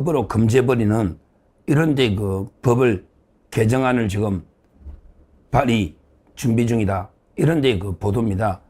법으로 금지해버리는 이런데 그 법을 개정안을 지금 발의 준비 중이다. 이런데 그 보도입니다.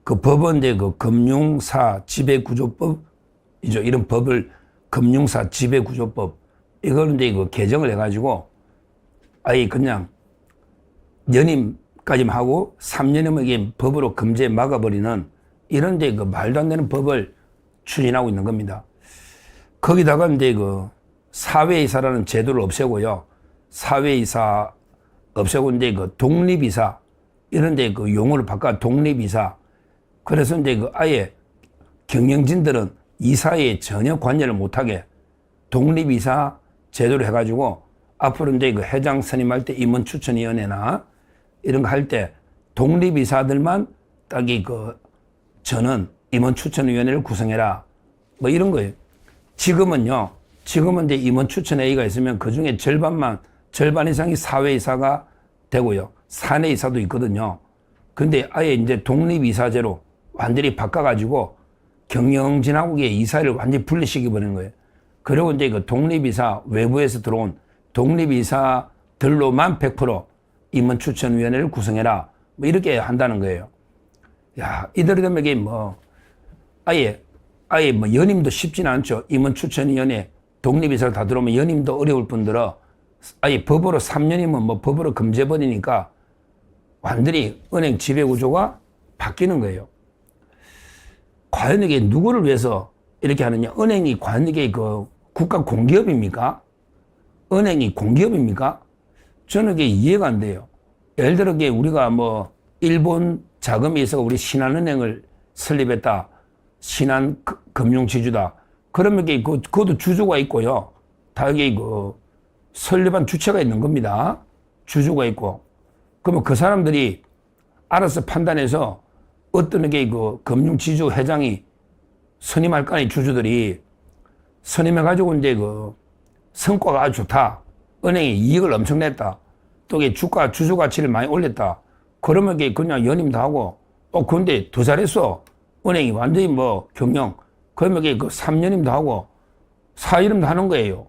그 법원대 그 금융사 지배구조법이죠. 이런 법을 금융사 지배구조법 이거는데 그 개정을 해가지고 아예 그냥 연임까지만 하고 3년이면 법으로 금지해 막아버리는 이런데 그 말도 안 되는 법을 추진하고 있는 겁니다. 거기다가 이제 그 사회이사라는 제도를 없애고요. 사회이사 없애고 이제 그 독립이사 이런데 그 용어를 바꿔 독립이사. 그래서 이제 그 아예 경영진들은 이사에 전혀 관여를 못하게 독립이사 제도를 해가지고 앞으로 이제 그 회장 선임할 때 임원추천위원회나 이런 거 할 때 독립이사들만 딱이 그 저는 임원추천위원회를 구성해라. 뭐 이런 거예요. 지금은 이제 임원추천회의가 있으면 그 중에 절반 이상이 사회이사가 되고요. 사내이사도 있거든요. 근데 아예 이제 독립이사제로 완전히 바꿔가지고 경영진하고의 이사를 완전히 분리시켜버리는 거예요. 그리고 이제 그 독립이사, 외부에서 들어온 독립이사들로만 100% 임원추천위원회를 구성해라. 뭐 이렇게 한다는 거예요. 야, 이대로 되면 이게 뭐, 아예 뭐 연임도 쉽지는 않죠. 임원추천위원회, 독립이사를 다 들어오면 연임도 어려울 뿐더러 아예 법으로 3년이면 뭐 법으로 금지해버리니까 완전히 은행 지배구조가 바뀌는 거예요. 과연 이게 누구를 위해서 이렇게 하느냐? 은행이 과연 이게 그 국가 공기업입니까? 은행이 공기업입니까? 저는 이게 이해가 안 돼요. 예를 들어 우리가 뭐 일본 자금이 있어 우리 신한은행을 설립했다. 신한금융지주다. 그러면 그것도 주주가 있고요. 다 여기 그 설립한 주체가 있는 겁니다. 주주가 있고. 그러면 그 사람들이 알아서 판단해서 어떤 게 그 금융지주 회장이 선임할 거 아니 주주들이 선임해가지고 이제 그 성과가 아주 좋다. 은행이 이익을 엄청 냈다. 또 이게 주주 가치를 많이 올렸다. 그러면 그냥 연임도 하고, 근데 더 잘했어. 은행이 완전히 뭐 경영. 그러면 그 3년임도 하고, 4년임도 하는 거예요.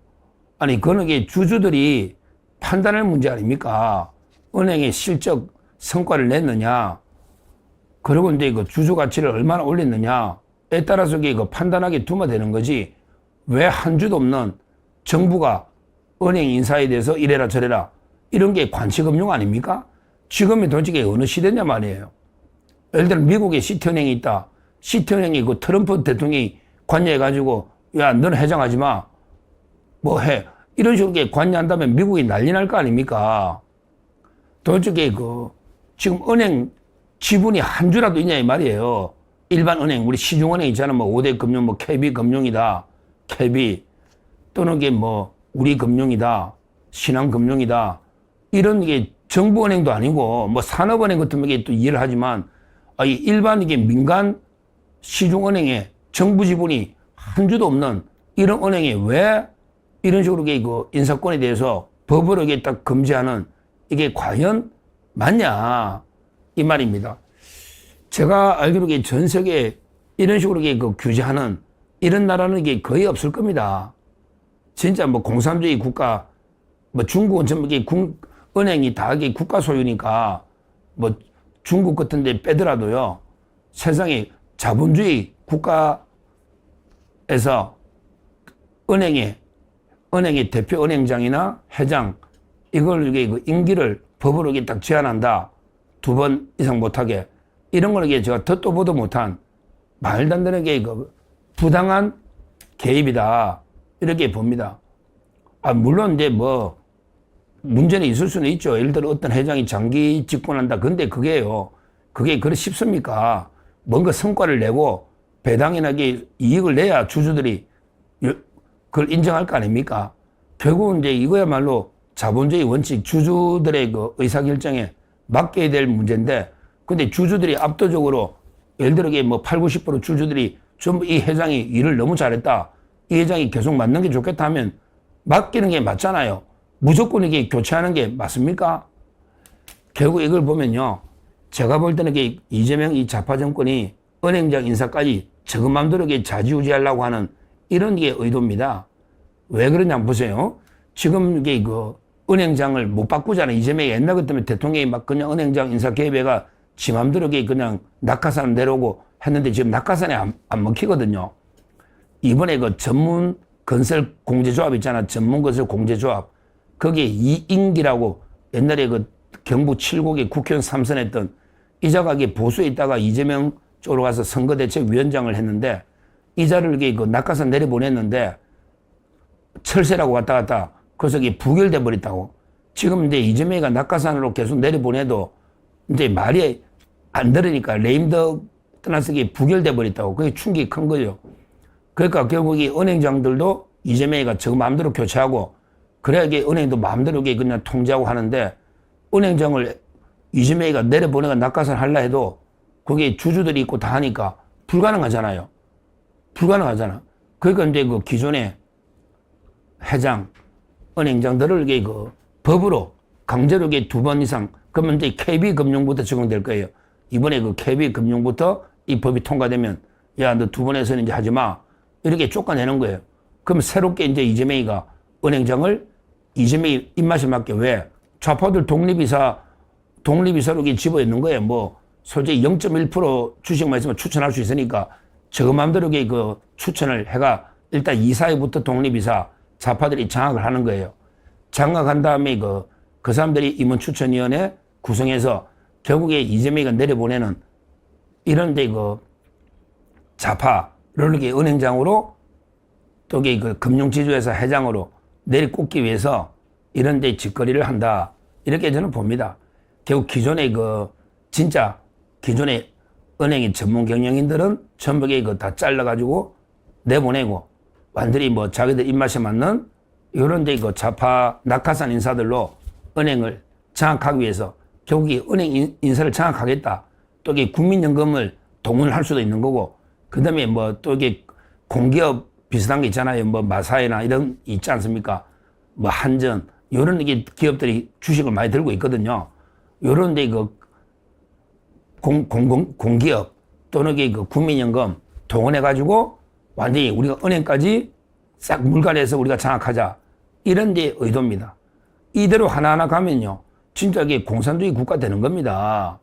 아니, 그거는 주주들이 판단할 문제 아닙니까? 은행의 실적 성과를 냈느냐. 그리고 이제 그 주주 가치를 얼마나 올렸느냐에 따라서 그 판단하게 두면 되는 거지. 왜 한 주도 없는 정부가 은행 인사에 대해서 이래라 저래라. 이런 게 관치금융 아닙니까? 지금이 도대체 어느 시대냐 말이에요. 예를 들어 미국에 시티은행이 있다. 시티은행이 그 트럼프 대통령이 관여해가지고 야, 너는 회장하지 마. 뭐 해. 이런 식으로 관여한다면 미국이 난리 날 거 아닙니까? 도대체 지금 은행 지분이 한 주라도 있냐 이 말이에요. 일반 은행, 우리 시중은행 있잖아. 뭐 5대 금융, 뭐 KB금융이다. KB. 또는 우리금융이다. 신한금융이다. 이런 정부은행도 아니고 뭐 산업은행 같은 게 또 이해를 하지만 이 일반 민간 시중은행에 정부 지분이 한 주도 없는 이런 은행에 왜 이런 식으로 인사권에 대해서 법으로 딱 금지하는 이게 과연 맞냐 이 말입니다. 제가 알기로 전 세계에 이런 식으로 규제하는 이런 나라는 거의 없을 겁니다. 진짜 뭐 공산주의 국가, 뭐 중국은 전부 은행이 다 국가 소유니까 뭐 중국 같은 데 빼더라도요, 세상에 자본주의 국가에서 은행의 대표 은행장이나 회장, 이걸 임기를 법으로 딱 제한한다. 2번 이상 못하게. 이런 거는 제가 듣도 보도 못한 말도 안 되는 부당한 개입이다. 이렇게 봅니다. 물론 이제 뭐 문제는 있을 수는 있죠. 예를 들어 어떤 회장이 장기 집권한다. 근데 그게 그렇게 쉽습니까? 뭔가 성과를 내고 배당이나 이익을 내야 주주들이 그걸 인정할 거 아닙니까? 결국은 이제 이거야말로 자본주의 원칙, 주주들의 의사결정에 맡겨야 될 문제인데, 근데 주주들이 압도적으로, 예를 들어 80, 90% 주주들이 전부 이 회장이 일을 너무 잘했다. 이 회장이 계속 맡는 게 좋겠다 하면 맡기는 게 맞잖아요. 무조건 교체하는 게 맞습니까? 결국 이걸 보면요. 제가 볼 때는 이재명 이 좌파 정권이 은행장 인사까지 저것 맘대로 좌지우지하려고 하는 이런 게 의도입니다. 왜 그러냐 보세요. 지금 이게 그 은행장을 못 바꾸잖아요. 이재명이 옛날 같으면 대통령이 막 그냥 은행장 인사 개입해가 지 맘대로 그냥 낙하산 내려오고 했는데 지금 낙하산에 안 먹히거든요. 이번에 그 전문 건설 공제조합 있잖아. 전문 건설 공제조합. 거기에 이인기라고 옛날에 그 경북 7곡에 국회의원 3선했던 이자가 보수에 있다가 이재명 쪽으로 가서 선거대책위원장을 했는데 이자를 그 낙하산 내려보냈는데 철새라고 왔다 갔다 그래서 이게 부결돼 버렸다고. 지금 이제 이재명이가 낙하산으로 계속 내려보내도 이제 말이 안 들으니까 레임덕 떠나서 이게 부결돼 버렸다고. 그게 충격이 큰 거죠. 그러니까 결국 이 은행장들도 이재명이가 저 마음대로 교체하고 그래야 이게 은행도 마음대로 그냥 통제하고 하는데 은행장을 이재명이가 내려보내가 낙하산 하려 해도 그게 주주들이 있고 다 하니까 불가능하잖아요. 불가능하잖아. 그러니까 이제 그 기존의 회장, 은행장들을 그 법으로 강제로 2번 이상 그러면 이제 KB금융부터 적용될 거예요. 이번에 그 KB금융부터 이 법이 통과되면 야, 너 2번에서는 이제 하지 마. 이렇게 쫓아내는 거예요. 그럼 새롭게 이제 이재명이가 은행장을 이재명이 입맛에 맞게 왜? 좌파들 독립이사로 집어있는 거예요. 뭐, 솔직히 0.1% 주식만 있으면 추천할 수 있으니까 저 마음대로 그 추천을 해가 일단 이사회부터 독립이사 좌파들이 장악을 하는 거예요. 장악한 다음에 그 사람들이 임원추천위원회 구성해서 결국에 이재명이가 내려보내는 이런데 그 좌파를 이렇게 은행장으로 또 그 금융지주회사 회장으로 내리꽂기 위해서 이런데 짓거리를 한다. 이렇게 저는 봅니다. 결국 기존의 진짜 기존의 은행의 전문 경영인들은 전부 다 잘라가지고 내보내고 완전히 뭐 자기들 입맛에 맞는 이런 데 좌파 낙하산 인사들로 은행을 장악하기 위해서 결국 이 은행 인사를 장악하겠다. 또 이게 국민연금을 동원을 할 수도 있는 거고 그 다음에 뭐 또 이게 공기업 비슷한 게 있잖아요. 뭐 마사회나 이런 있지 않습니까? 뭐 한전 이런 이게 기업들이 주식을 많이 들고 있거든요. 이런 데 공기업 또는 이게 국민연금 동원해가지고 완전히 우리가 은행까지 싹 물갈해서 우리가 장악하자. 이런 데 의도입니다. 이대로 하나하나 가면요. 진짜 이게 공산주의 국가 되는 겁니다.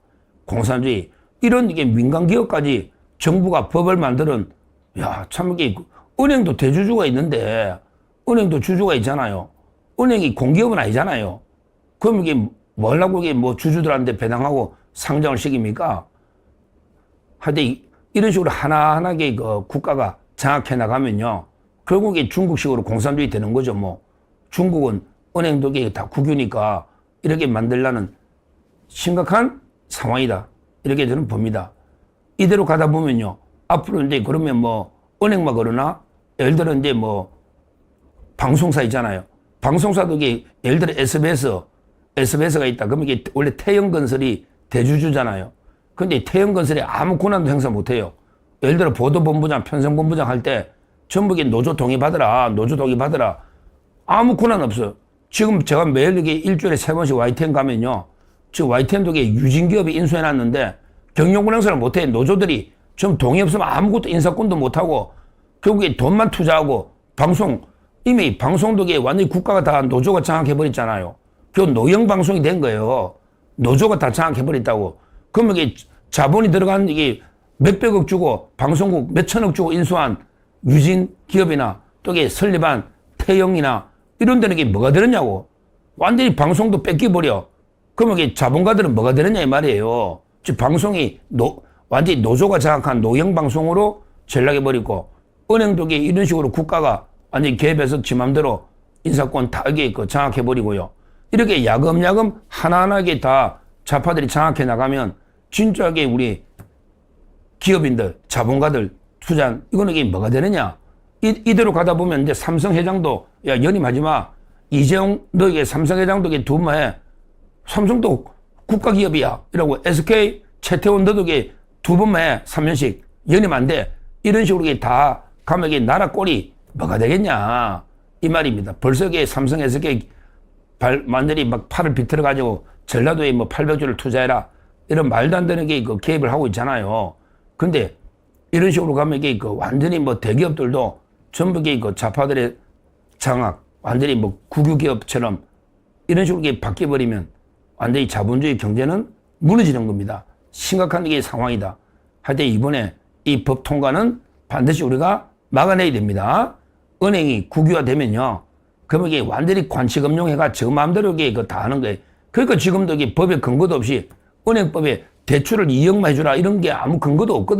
공산주의. 이런 이게 민간기업까지 정부가 법을 만드는, 야, 참 이게 은행도 대주주가 있는데, 은행도 주주가 있잖아요. 은행이 공기업은 아니잖아요. 그럼 이게 뭐라고 이게 뭐 주주들한테 배당하고 상장을 시킵니까? 하여튼 이런 식으로 하나하나 국가가 장악해 나가면요. 결국에 중국식으로 공산주의 되는 거죠, 뭐. 중국은 은행도 다 국유니까 이렇게 만들려는 심각한 상황이다. 이렇게 저는 봅니다. 이대로 가다 보면요. 앞으로 이제 그러면 뭐 은행만 그러나 예를 들어 이제 뭐 방송사 있잖아요. 방송사도 예를 들어 SBS가 있다. 그러면 이게 원래 태영건설이 대주주잖아요. 근데 태영건설이 아무 권한도 행사 못 해요. 예를 들어 보도본부장, 편성본부장 할 때 전부 노조 동의받으라, 노조 동의받으라. 아무 권한 없어요. 지금 제가 매일 이게 일주일에 3번씩 YTN 가면요. 지금 YTN도 유진기업이 인수해놨는데 경영권 행사를 못해. 노조들이 좀 동의 없으면 아무것도 인사권도 못하고 결국에 돈만 투자하고 이미 방송도 완전히 국가가 다 노조가 장악해버렸잖아요. 그 노영 방송이 된 거예요. 노조가 다 장악해버렸다고. 그러면 이게 자본이 들어간 이게 몇백억 주고 방송국 몇천억 주고 인수한 유진 기업이나 또 이게 설립한 태영이나 이런 데는 이게 뭐가 되느냐고. 완전히 방송도 뺏겨버려. 그러면 이게 자본가들은 뭐가 되느냐 이 말이에요. 즉 방송이 완전히 노조가 장악한 노영 방송으로 전락해버리고 은행도 이런 식으로 국가가 완전히 개입해서 지 맘대로 인사권 다 이게 장악해버리고요. 이렇게 야금야금 하나하나게 다 좌파들이 장악해 나가면 진짜게 우리 기업인들, 자본가들 투자한 이거는 이게 뭐가 되느냐. 이대로 가다 보면 이제 삼성 회장도 야, 연임하지 마. 이재용 너 이게 삼성 회장도 이게 두 번만 해. 삼성도 국가기업이야. 이러고 SK 최태원 너도 이게 두 번만 해. 3년씩 연임 안 돼. 이런 식으로 이게 다 가면 이게 나라 꼴이 뭐가 되겠냐. 이 말입니다. 벌써 이게 삼성 SK 완전히 막 팔을 비틀어 가지고 전라도에 뭐 800조를 투자해라. 이런 말도 안 되는 게 개입을 하고 있잖아요. 근데 이런 식으로 가면 이게 완전히 뭐 대기업들도 전부 이게 좌파들의 장악, 완전히 뭐 국유기업처럼 이런 식으로 이게 바뀌어버리면 완전히 자본주의 경제는 무너지는 겁니다. 심각한 게 상황이다. 하여튼 이번에 이 법 통과는 반드시 우리가 막아내야 됩니다. 은행이 국유화되면요. 그러면 이게 완전히 관치금융회가 저 마음대로 이게 다 하는 거예요. 그러니까 지금도 이게 법에 근거도 없이 은행법에 대출을 2억만 해주라 이런 게 아무 근거도 없거든.